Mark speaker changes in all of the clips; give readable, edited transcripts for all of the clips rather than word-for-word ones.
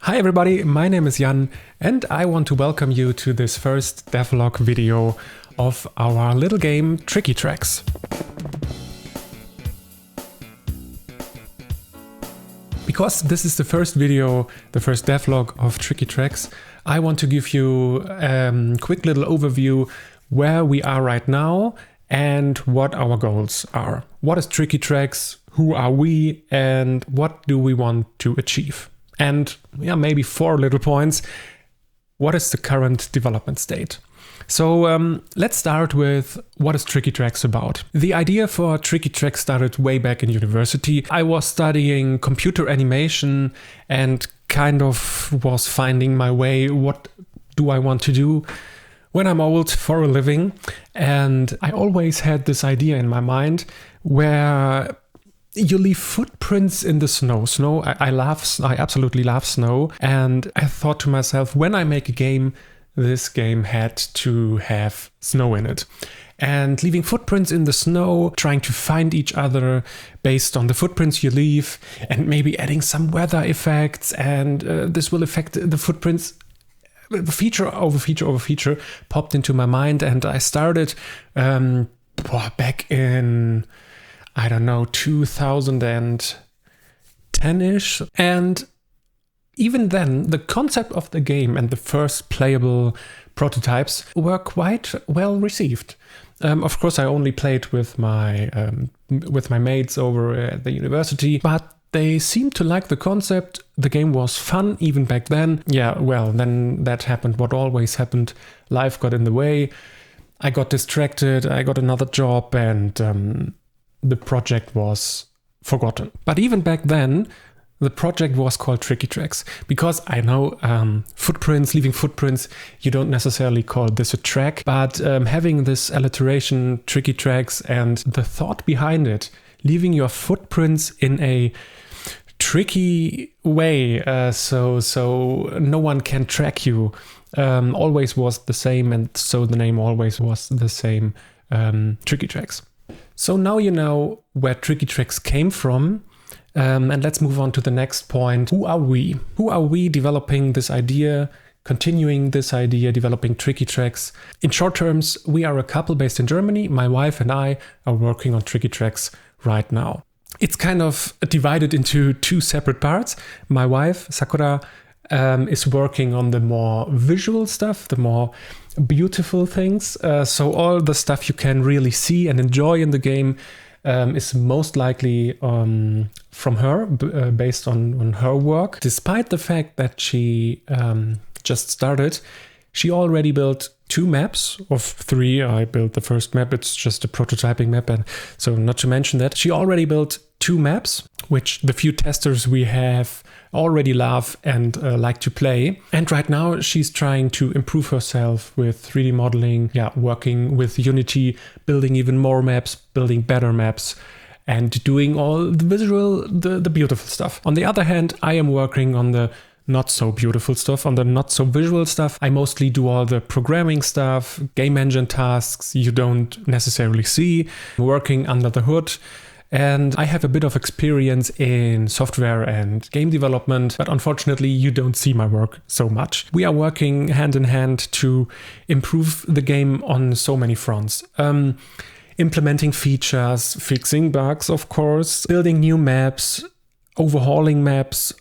Speaker 1: Hi everybody, my name is Jan and I want to welcome you to this first DevLog video of our little game Tricky Tracks. Because this is the first video, the first devlog of Tricky Tracks, I want to give you a quick little overview where we are right now and what our goals are. What is Tricky Tracks? Who are we? And what do we want to achieve? And maybe 4 little points. What is the current development state? So let's start with what is Tricky Tracks about. The idea for Tricky Tracks started way back in university. I was studying computer animation and kind of was finding my way. What do I want to do when I'm old for a living? And I always had this idea in my mind where you leave footprints in the snow. I absolutely love snow. And I thought to myself, when I make a game, this game had to have snow in it. And leaving footprints in the snow, trying to find each other based on the footprints you leave, and maybe adding some weather effects, and this will affect the footprints. Feature over feature popped into my mind, and I started back in 2010-ish. And even then, the concept of the game and the first playable prototypes were quite well received. Of course, I only played with my mates over at the university, but they seemed to like the concept. The game was fun even back then. Then that happened what always happened. Life got in the way. I got distracted. I got another job, and the project was forgotten. But even back then, the project was called Tricky Tracks, because I know leaving footprints, you don't necessarily call this a track, but having this alliteration, Tricky Tracks, and the thought behind it, leaving your footprints in a tricky way, so no one can track you, always was the same, and so the name always was the same, Tricky Tracks. So now you know where Tricky Tracks came from. And let's move on to the next point. Who are we? Who are we developing this idea, continuing this idea, developing Tricky Tracks? In short terms, we are a couple based in Germany. My wife and I are working on Tricky Tracks right now. It's kind of divided into 2 separate parts. My wife, Sakura, is working on the more visual stuff, the more beautiful things. So all the stuff you can really see and enjoy in the game is most likely from her, based on her work. Despite the fact that she just started, she already built 2 maps of 3. I built the first map, it's just a prototyping map, and so not to mention that. She already built 2 maps, which the few testers we have already love and like to play. And right now she's trying to improve herself with 3D modeling, working with Unity, building even more maps, building better maps, and doing all the visual, the beautiful stuff. On the other hand, I am working on the not so beautiful stuff, on the not so visual stuff. I mostly do all the programming stuff, game engine tasks you don't necessarily see, working under the hood. And I have a bit of experience in software and game development, but unfortunately you don't see my work so much. We are working hand in hand to improve the game on so many fronts. Implementing features, fixing bugs, of course, building new maps, overhauling maps,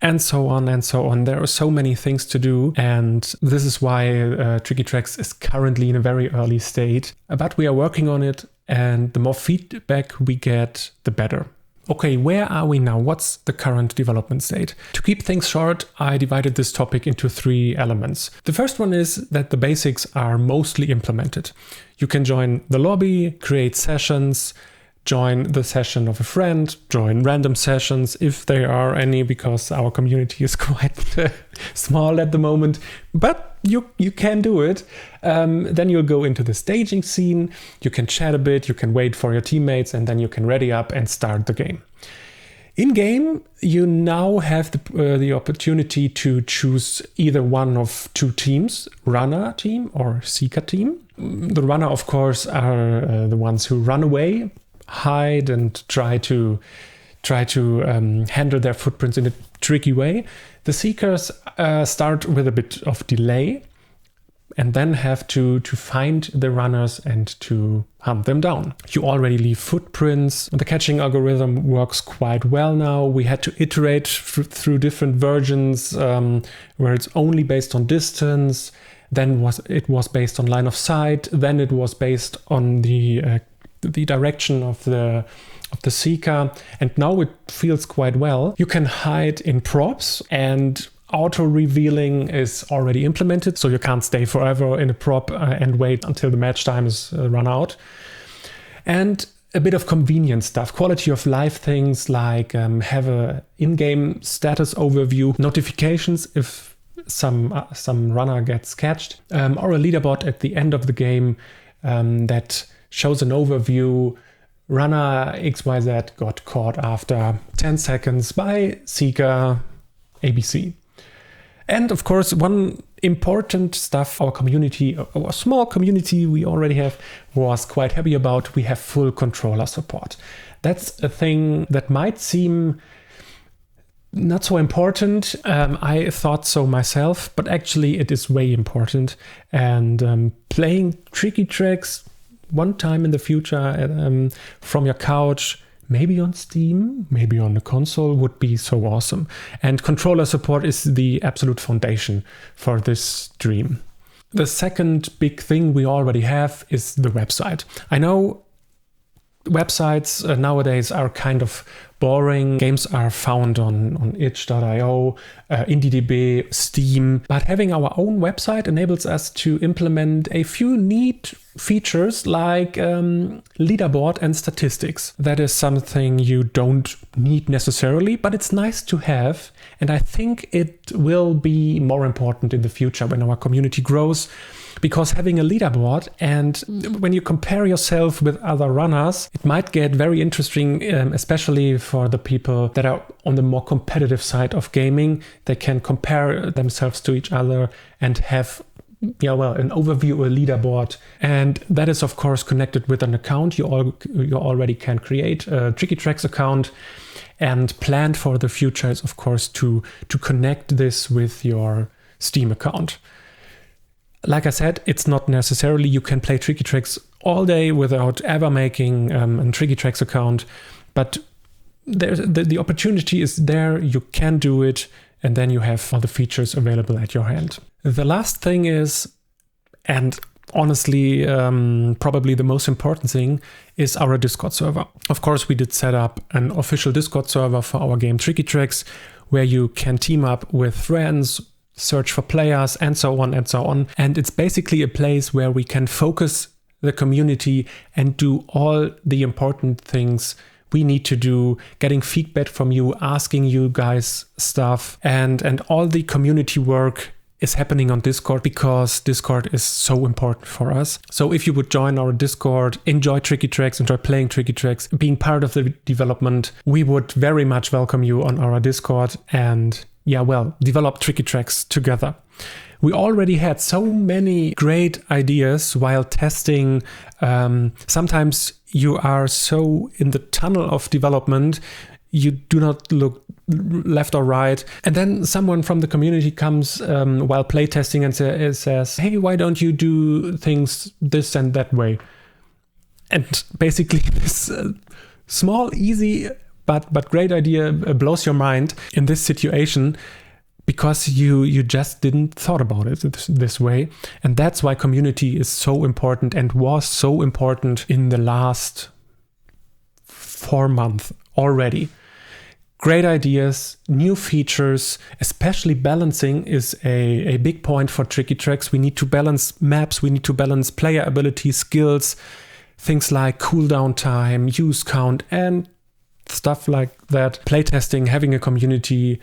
Speaker 1: and so on and so on. There are so many things to do, and this is why Tricky Tracks is currently in a very early state. But we are working on it, and the more feedback we get, the better. Okay, where are we now? What's the current development state? To keep things short, I divided this topic into 3 elements. The first one is that the basics are mostly implemented. You can join the lobby, create sessions, join the session of a friend, join random sessions if there are any, because our community is quite small at the moment, but you can do it. Then you'll go into the staging scene, you can chat a bit, you can wait for your teammates, and then you can ready up and start the game. In game, you now have the opportunity to choose either one of 2 teams, runner team or seeker team. The runner, of course, are the ones who run away, hide, and try to try to handle their footprints in a tricky way. The Seekers start with a bit of delay and then have to find the runners and to hunt them down. You already leave footprints. The catching algorithm works quite well now. We had to iterate through different versions where it's only based on distance. Then it was based on line of sight. Then it was based on the direction of the seeker. And now it feels quite well. You can hide in props, and auto revealing is already implemented, so you can't stay forever in a prop and wait until the match time is run out. And a bit of convenience stuff, quality of life things like have a in-game status overview, notifications if some runner gets catched, or a leaderboard at the end of the game that shows an overview. Runner XYZ got caught after 10 seconds by Seeker ABC. And of course, one important stuff our community, our small community we already have, was quite happy about. We have full controller support. That's a thing that might seem not so important. I thought so myself, but actually it is way important. And playing tricky tracks one time in the future from your couch, maybe on Steam, maybe on the console, would be so awesome. And controller support is the absolute foundation for this dream. The second big thing we already have is the website. I know websites nowadays are kind of boring. Games are found on itch.io, IndieDB, Steam. But having our own website enables us to implement a few neat features like leaderboard and statistics. That is something you don't need necessarily, but it's nice to have. And I think it will be more important in the future when our community grows. Because having a leaderboard, and when you compare yourself with other runners, it might get very interesting, especially for the people that are on the more competitive side of gaming. They can compare themselves to each other and have an overview, a leaderboard. And that is, of course, connected with an account. You already can create a Tricky Tracks account. And planned for the future is, of course, to connect this with your Steam account. Like I said, it's not necessarily you can play Tricky Tracks all day without ever making a Tricky Tracks account, but the opportunity is there, you can do it, and then you have all the features available at your hand. The last thing is, and honestly, probably the most important thing, is our Discord server. Of course, we did set up an official Discord server for our game Tricky Tracks, where you can team up with friends, search for players, and so on and so on. And it's basically a place where we can focus the community and do all the important things we need to do, getting feedback from you, asking you guys stuff, and all the community work is happening on Discord because Discord is so important for us. So if you would join our Discord, enjoy Tricky Tracks, enjoy playing Tricky Tracks, being part of the development, we would very much welcome you on our Discord and develop Tricky Tracks together. We already had so many great ideas while testing. Sometimes you are so in the tunnel of development, you do not look left or right. And then someone from the community comes while playtesting and says, hey, why don't you do things this and that way? And basically this small, easy, but great idea blows your mind in this situation because you just didn't thought about it this way. And that's why community is so important and was so important in the last 4 months already. Great ideas, new features, especially balancing is a big point for Tricky Tracks. We need to balance maps, we need to balance player ability, skills, things like cooldown time, use count, and stuff like that. Playtesting, having a community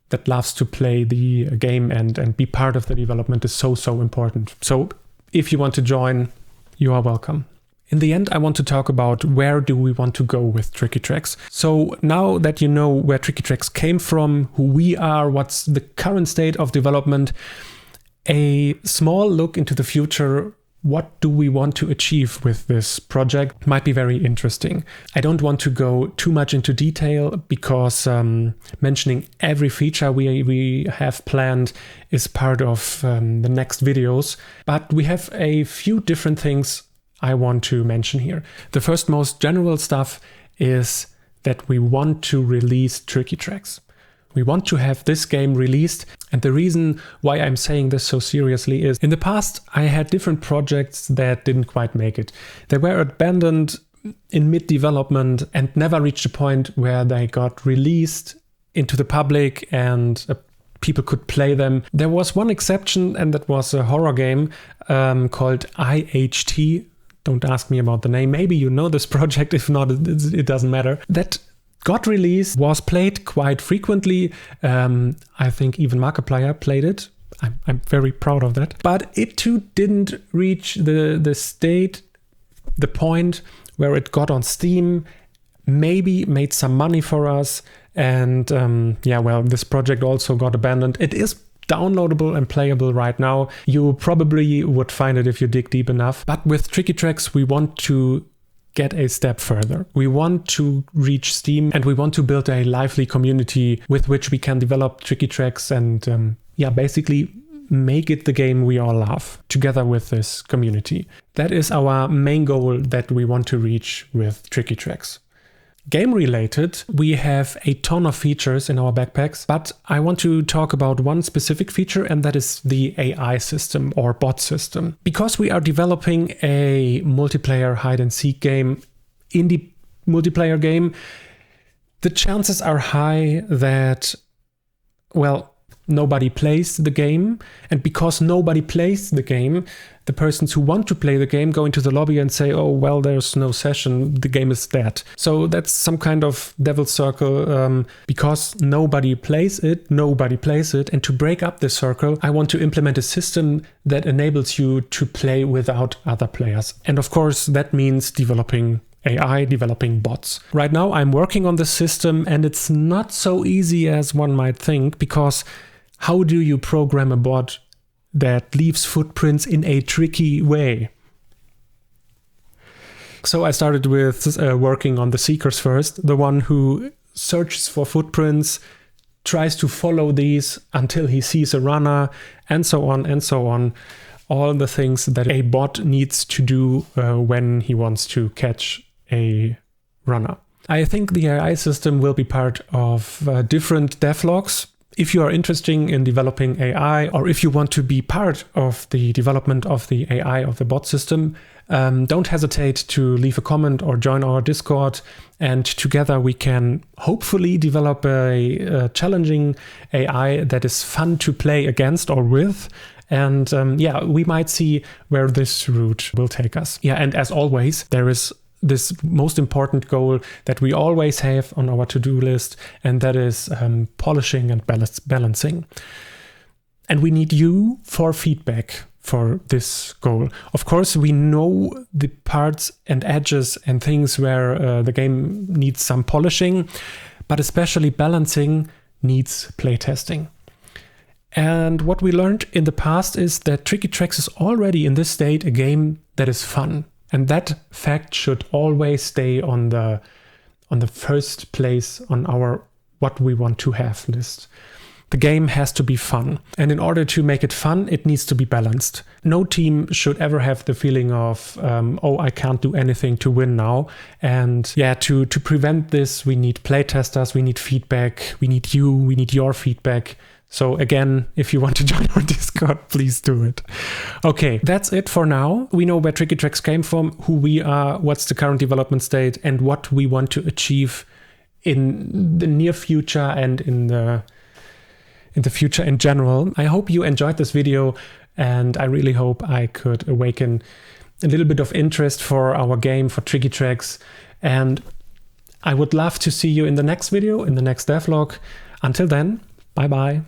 Speaker 1: that loves to play the game and be part of the development is so important. So if you want to join, you are welcome. In the end, I want to talk about where do we want to go with Tricky Tracks. So now that you know where Tricky Tracks came from, who we are, what's the current state of development, a small look into the future what do we want to achieve with this project might be very interesting. I don't want to go too much into detail because mentioning every feature we have planned is part of the next videos, but we have a few different things I want to mention here. The first most general stuff is that we want to release Tricky Tracks. We want to have this game released, and the reason why I'm saying this so seriously is in the past I had different projects that didn't quite make it. They were abandoned in mid-development and never reached a point where they got released into the public and people could play them. There was one exception, and that was a horror game called IHT. Don't ask me about the name. Maybe you know this project. If not, it doesn't matter. That got released, was played quite frequently. I think even Markiplier played it. I'm very proud of that. But it too didn't reach the point where it got on Steam, maybe made some money for us. And this project also got abandoned. It is downloadable and playable right now. You probably would find it if you dig deep enough. But with Tricky Tracks, we want to get a step further. We want to reach Steam, and we want to build a lively community with which we can develop Tricky Tracks and basically make it the game we all love together with this community. That is our main goal that we want to reach with Tricky Tracks. Game related, we have a ton of features in our backpacks, but I want to talk about one specific feature, and that is the AI system or bot system. Because we are developing a multiplayer hide and seek game, indie multiplayer game, the chances are high that, nobody plays the game. And because nobody plays the game, the persons who want to play the game go into the lobby and say, there's no session, the game is dead. So that's some kind of devil's circle. Because nobody plays it. And to break up this circle, I want to implement a system that enables you to play without other players. And of course, that means developing AI, developing bots. Right now, I'm working on the system, and it's not so easy as one might think, because how do you program a bot that leaves footprints in a tricky way? So I started with working on the seekers first, the one who searches for footprints, tries to follow these until he sees a runner, and so on and so on. All the things that a bot needs to do when he wants to catch a runner. I think the AI system will be part of different devlogs. If you are interested in developing AI, or if you want to be part of the development of the AI of the bot system, don't hesitate to leave a comment or join our Discord, and together we can hopefully develop a challenging AI that is fun to play against or with. And we might see where this route will take us. And as always, there is this most important goal that we always have on our to-do list, and that is polishing and balancing. And we need you for feedback for this goal. Of course, we know the parts and edges and things where the game needs some polishing, but especially balancing needs playtesting. And what we learned in the past is that Tricky Tracks is already in this state a game that is fun. And that fact should always stay on the first place on our what we want to have list. The game has to be fun. And in order to make it fun, it needs to be balanced. No team should ever have the feeling of, I can't do anything to win now. And to prevent this, we need playtesters, we need feedback, we need your feedback. So again, if you want to join our Discord, please do it. Okay, that's it for now. We know where Tricky Tracks came from, who we are, what's the current development state, and what we want to achieve in the near future and in the future in general. I hope you enjoyed this video, and I really hope I could awaken a little bit of interest for our game, for Tricky Tracks. And I would love to see you in the next video, in the next devlog. Until then, bye-bye.